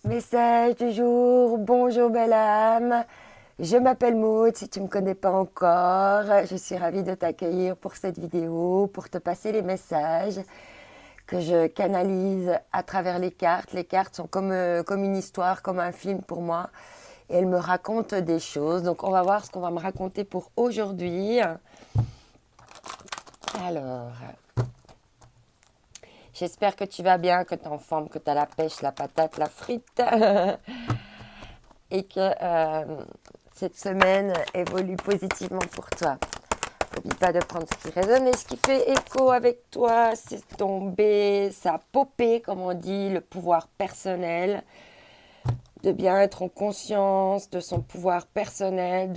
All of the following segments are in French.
Message du jour, bonjour belle âme, je m'appelle Maud, si tu ne me connais pas encore, je suis ravie de t'accueillir pour cette vidéo, pour te passer les messages que je canalise à travers les cartes. Les cartes sont comme une histoire, comme un film pour moi, et elles me racontent des choses. Donc on va voir ce qu'on va me raconter pour aujourd'hui. Alors, j'espère que tu vas bien, que tu es en forme, que tu as la pêche, la patate, la frite. Et que cette semaine évolue positivement pour toi. N'oublie pas de prendre ce qui résonne et ce qui fait écho avec toi, c'est tomber, ça popé, comme on dit, le pouvoir personnel, de bien être en conscience de son pouvoir personnel,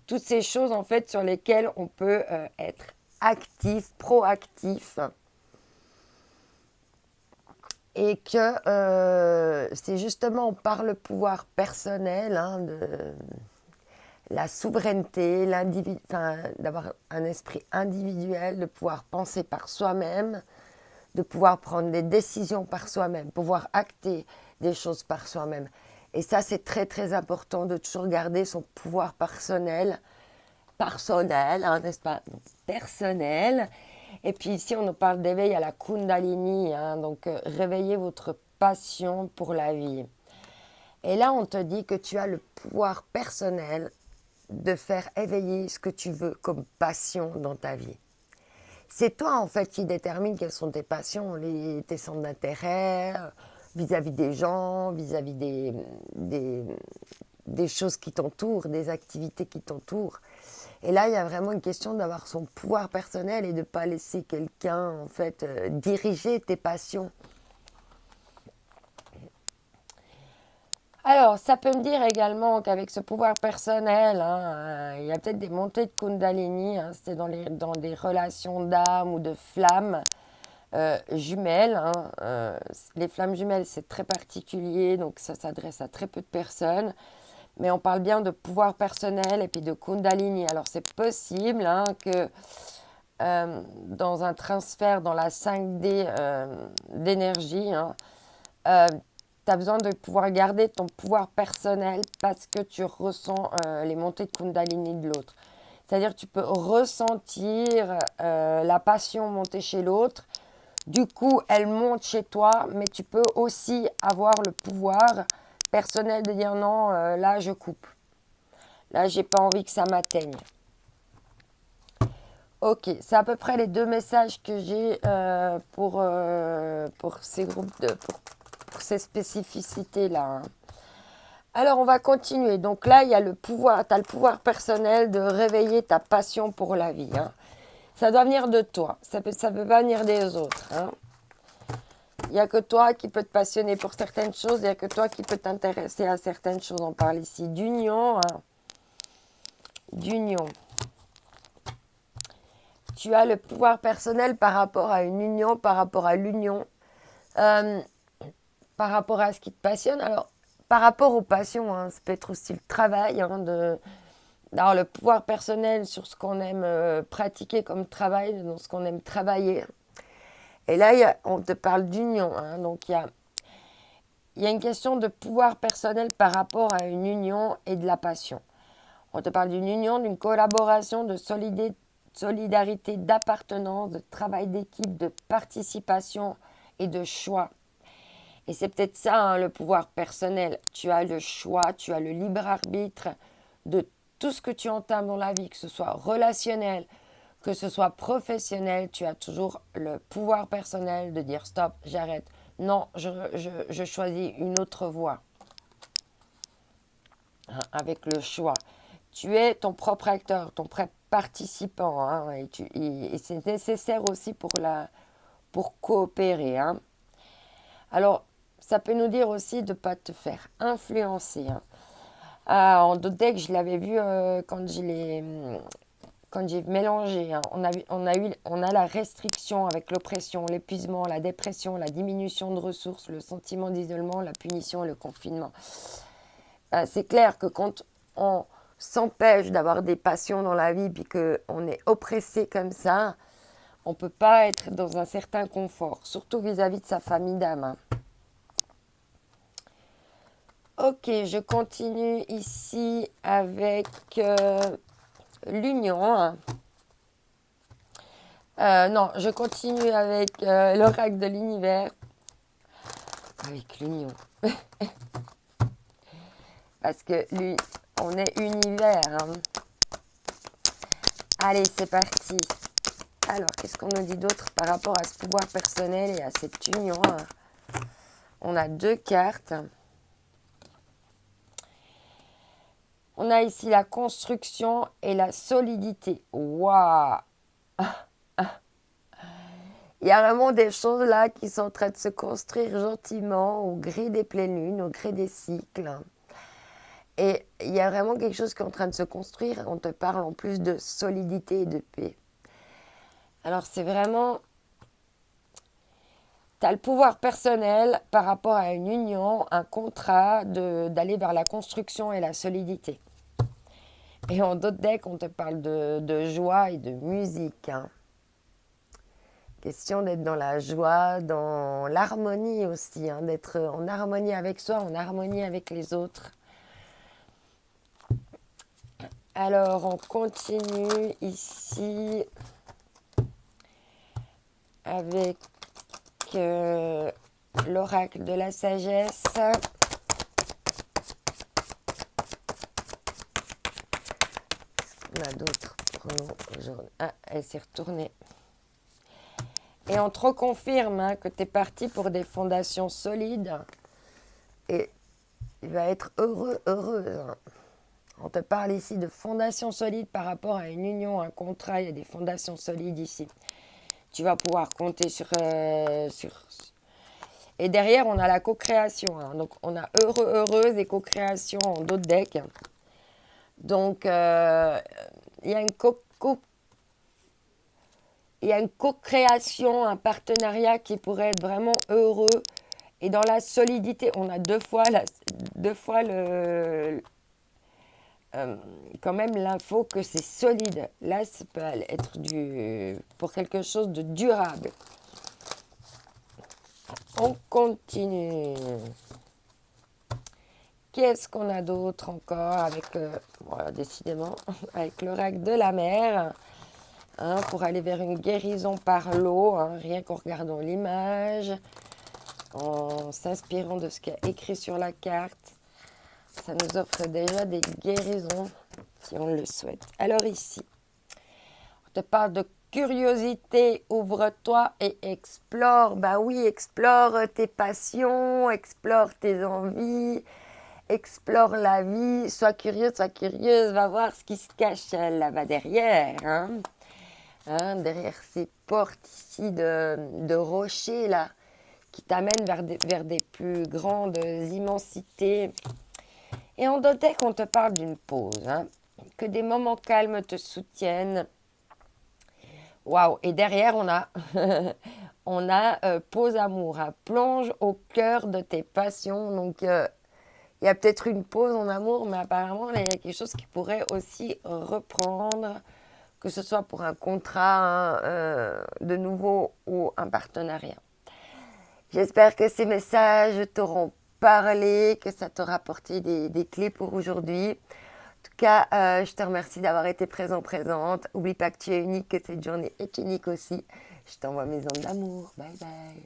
toutes ces choses en fait sur lesquelles on peut être actif, proactif. Et que c'est justement par le pouvoir personnel, de la souveraineté, d'avoir un esprit individuel, de pouvoir penser par soi-même, de pouvoir prendre des décisions par soi-même, pouvoir acter des choses par soi-même. Et ça, c'est très très important de toujours garder son pouvoir personnel, n'est-ce pas? Donc, personnel. Et puis ici, on nous parle d'éveil à la Kundalini, donc réveiller votre passion pour la vie. Et là, on te dit que tu as le pouvoir personnel de faire éveiller ce que tu veux comme passion dans ta vie. C'est toi, en fait, qui détermine quelles sont tes passions, tes centres d'intérêt, vis-à-vis des gens, vis-à-vis des choses qui t'entourent, des activités qui t'entourent. Et là, il y a vraiment une question d'avoir son pouvoir personnel et de ne pas laisser quelqu'un, en fait, diriger tes passions. Alors, ça peut me dire également qu'avec ce pouvoir personnel, il y a peut-être des montées de Kundalini, c'est dans des relations d'âme ou de flammes jumelles. Les flammes jumelles, c'est très particulier, donc ça s'adresse à très peu de personnes. Mais on parle bien de pouvoir personnel et puis de Kundalini. Alors, c'est possible que dans un transfert dans la 5D d'énergie, tu as besoin de pouvoir garder ton pouvoir personnel parce que tu ressens les montées de Kundalini de l'autre. C'est-à-dire que tu peux ressentir la passion monter chez l'autre. Du coup, elle monte chez toi, mais tu peux aussi avoir le pouvoir personnel de dire non, là je coupe. Là, j'ai pas envie que ça m'atteigne. Ok, c'est à peu près les deux messages que j'ai pour ces groupes, pour ces spécificités-là. Alors, on va continuer. Donc là, il y a le pouvoir, tu as le pouvoir personnel de réveiller ta passion pour la vie. Ça doit venir de toi, ça peut pas venir des autres. Il n'y a que toi qui peux te passionner pour certaines choses, il n'y a que toi qui peux t'intéresser à certaines choses. On parle ici d'union. D'union. Tu as le pouvoir personnel par rapport à une union, par rapport à l'union, par rapport à ce qui te passionne. Alors, par rapport aux passions, ça peut être aussi le travail, d'avoir le pouvoir personnel sur ce qu'on aime pratiquer comme travail, dans ce qu'on aime travailler. Et là, on te parle d'union. Donc, il y a une question de pouvoir personnel par rapport à une union et de la passion. On te parle d'une union, d'une collaboration, de solidarité, d'appartenance, de travail d'équipe, de participation et de choix. Et c'est peut-être ça, le pouvoir personnel. Tu as le choix, tu as le libre arbitre de tout ce que tu entames dans la vie, que ce soit relationnel, que ce soit professionnel. Tu as toujours le pouvoir personnel de dire stop, j'arrête. Non, je choisis une autre voie. Avec le choix. Tu es ton propre acteur, ton propre participant. Et c'est nécessaire aussi pour coopérer. Alors, ça peut nous dire aussi de ne pas te faire influencer. En deck, je l'avais vu quand j'ai mélangé. On a la restriction avec l'oppression, l'épuisement, la dépression, la diminution de ressources, le sentiment d'isolement, la punition et le confinement. C'est clair que quand on s'empêche d'avoir des passions dans la vie puis qu'on est oppressé comme ça, on ne peut pas être dans un certain confort, surtout vis-à-vis de sa famille d'âme. Ok, je continue ici avec l'union. Non, je continue avec l'oracle de l'univers. Avec l'union. Parce que lui, on est univers. Hein. Allez, c'est parti. Alors, qu'est-ce qu'on nous dit d'autre par rapport à ce pouvoir personnel et à cette union? On a 2 cartes. On a ici la construction et la solidité. Waouh! Il y a vraiment des choses là qui sont en train de se construire gentiment au gré des pleines lunes, au gré des cycles. Et il y a vraiment quelque chose qui est en train de se construire. On te parle en plus de solidité et de paix. Alors c'est vraiment... Tu as le pouvoir personnel par rapport à une union, un contrat, d'aller vers la construction et la solidité. Et en d'autres decks, on te parle de joie et de musique. Hein. Question d'être dans la joie, dans l'harmonie aussi, hein, d'être en harmonie avec soi, en harmonie avec les autres. Alors, on continue ici avec l'oracle de la sagesse. On a d'autres pour nous aujourd'hui. Ah, elle s'est retournée. Et on te reconfirme hein, que tu es parti pour des fondations solides. Et il va être heureux, heureuse. Hein. On te parle ici de fondations solides par rapport à une union, un contrat. Il y a des fondations solides ici. Tu vas pouvoir compter sur... Et derrière, on a la co-création. Hein. Donc, on a heureux, heureuse et co-création en d'autres decks. Donc, il y a une co-création, un partenariat qui pourrait être vraiment heureux. Et dans la solidité, on a deux fois quand même l'info que c'est solide. Là, ça peut être pour quelque chose de durable. On continue. Qu'est-ce qu'on a d'autre encore avec, voilà, décidément, avec l'oracle de la mer, hein, pour aller vers une guérison par l'eau, hein, rien qu'en regardant l'image, en s'inspirant de ce qu'il y a écrit sur la carte. Ça nous offre déjà des guérisons si on le souhaite. Alors ici, on te parle de curiosité, ouvre-toi et explore. Bah oui, explore tes passions, explore tes envies, explore la vie, sois curieuse, va voir ce qui se cache là-bas derrière. Hein, derrière ces portes ici de rochers là, qui t'amènent vers des plus grandes immensités. Et en deck, on te parle d'une pause, hein, que des moments calmes te soutiennent. Waouh! Et derrière, on a pause amour, hein, plonge au cœur de tes passions. Donc, il y a peut-être une pause en amour, mais apparemment, là, il y a quelque chose qui pourrait aussi reprendre, que ce soit pour un contrat de nouveau ou un partenariat. J'espère que ces messages t'auront parlé, que ça t'aura apporté des clés pour aujourd'hui. En tout cas, je te remercie d'avoir été présente. N'oublie pas que tu es unique, que cette journée est unique aussi. Je t'envoie mes ondes d'amour. Bye bye.